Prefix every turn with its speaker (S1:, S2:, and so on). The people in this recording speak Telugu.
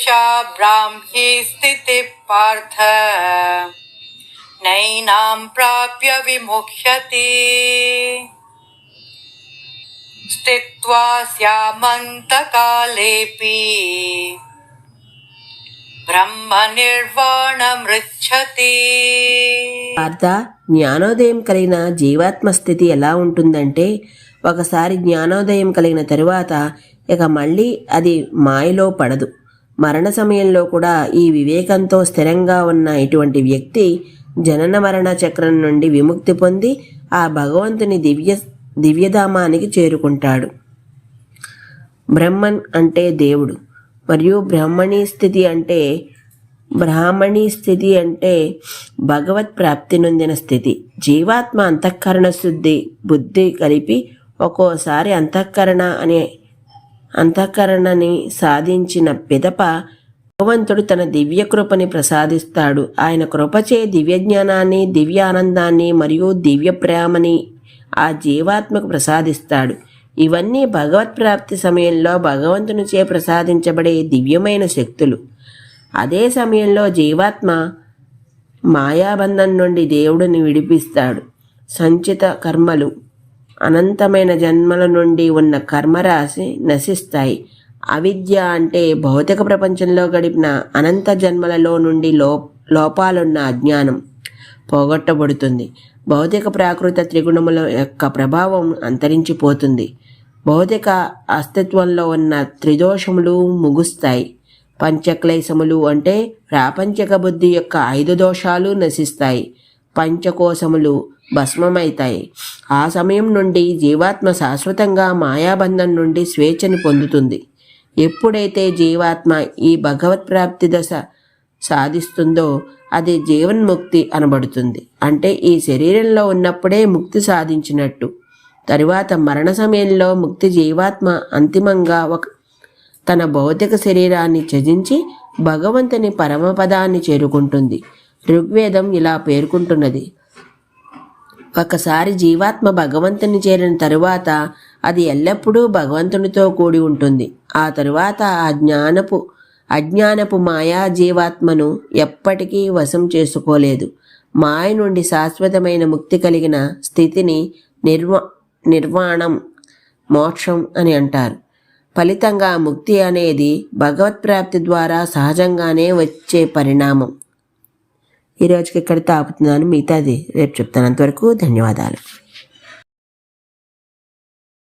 S1: एषा ब्राह्मी स्थितिः पार्थ नैनां प्राप्य विमुह्यति स्थित्वा स्यामन्तकालेऽपि బ్రహ్మ నిర్వాణమృచ్చతి.
S2: పార్థ, జ్ఞానోదయం కలిగిన జీవాత్మ స్థితి ఎలా ఉంటుందంటే, ఒకసారి జ్ఞానోదయం కలిగిన తరువాత ఇక మళ్ళీ అది మాయలో పడదు. మరణ సమయంలో కూడా ఈ వివేకంతో స్థిరంగా ఉన్న ఇటువంటి వ్యక్తి జనన మరణ చక్రం నుండి విముక్తి పొంది ఆ భగవంతుని దివ్యధామానికి చేరుకుంటాడు. బ్రహ్మన్ అంటే దేవుడు, మరియు బ్రాహ్మణీ స్థితి అంటే భగవత్ ప్రాప్తి నొందిన స్థితి. జీవాత్మ అంతఃకరణ శుద్ధి బుద్ధి కలిపి ఒక్కోసారి అంతఃకరణని సాధించిన పిదప భగవంతుడు తన దివ్య కృపని ప్రసాదిస్తాడు. ఆయన కృపచే దివ్య జ్ఞానాన్ని, దివ్య ఆనందాన్ని మరియు దివ్య ప్రేమని ఆ జీవాత్మకు ప్రసాదిస్తాడు. ఇవన్నీ భగవత్ ప్రాప్తి సమయంలో భగవంతునిచే ప్రసాదించబడే దివ్యమైన శక్తులు. అదే సమయంలో జీవాత్మ మాయాబంధం నుండి దేవుడిని విడిపిస్తాడు. సంచిత కర్మలు, అనంతమైన జన్మల నుండి ఉన్న కర్మరాశి నశిస్తాయి. అవిద్య అంటే భౌతిక ప్రపంచంలో గడిపిన అనంత జన్మలలో నుండి లోపాలున్న అజ్ఞానం పోగొట్టబడుతుంది. భౌతిక ప్రాకృత త్రిగుణముల యొక్క ప్రభావం అంతరించిపోతుంది. భౌతిక అస్తిత్వంలో ఉన్న త్రిదోషములు ముగుస్తాయి. పంచక్లేశములు అంటే ప్రాపంచక బుద్ధి యొక్క 5 దోషాలు నశిస్తాయి. పంచకోశములు భస్మమైతాయి. ఆ సమయం నుండి జీవాత్మ శాశ్వతంగా మాయాబంధం నుండి స్వేచ్ఛని పొందుతుంది. ఎప్పుడైతే జీవాత్మ ఈ భగవత్ ప్రాప్తి దశ సాధిస్తుందో అది జీవన్ముక్తి అనబడుతుంది. అంటే ఈ శరీరంలో ఉన్నప్పుడే ముక్తి సాధించినట్టు. తరువాత మరణ సమయంలో ముక్తి జీవాత్మ అంతిమంగా తన భౌతిక శరీరాన్ని త్యజించి భగవంతుని పరమపదాన్ని చేరుకుంటుంది. ఋగ్వేదం ఇలా పేర్కొంటున్నది: ఒకసారి జీవాత్మ భగవంతుని చేరిన తరువాత అది ఎల్లప్పుడూ భగవంతునితో కూడి ఉంటుంది. ఆ తరువాత అజ్ఞానపు మాయా జీవాత్మను ఎప్పటికీ వశం చేసుకోలేదు. మాయ నుండి శాశ్వతమైన ముక్తి కలిగిన స్థితిని నిర్వాణం, మోక్షం అని అంటారు. ఫలితంగా ముక్తి అనేది భగవత్ప్రాప్తి ద్వారా సహజంగానే వచ్చే పరిణామం. ఈరోజుకి ఇక్కడితో ఆపుతున్నాను. మిగతాది రేపు చెప్తాను. అంతవరకు ధన్యవాదాలు.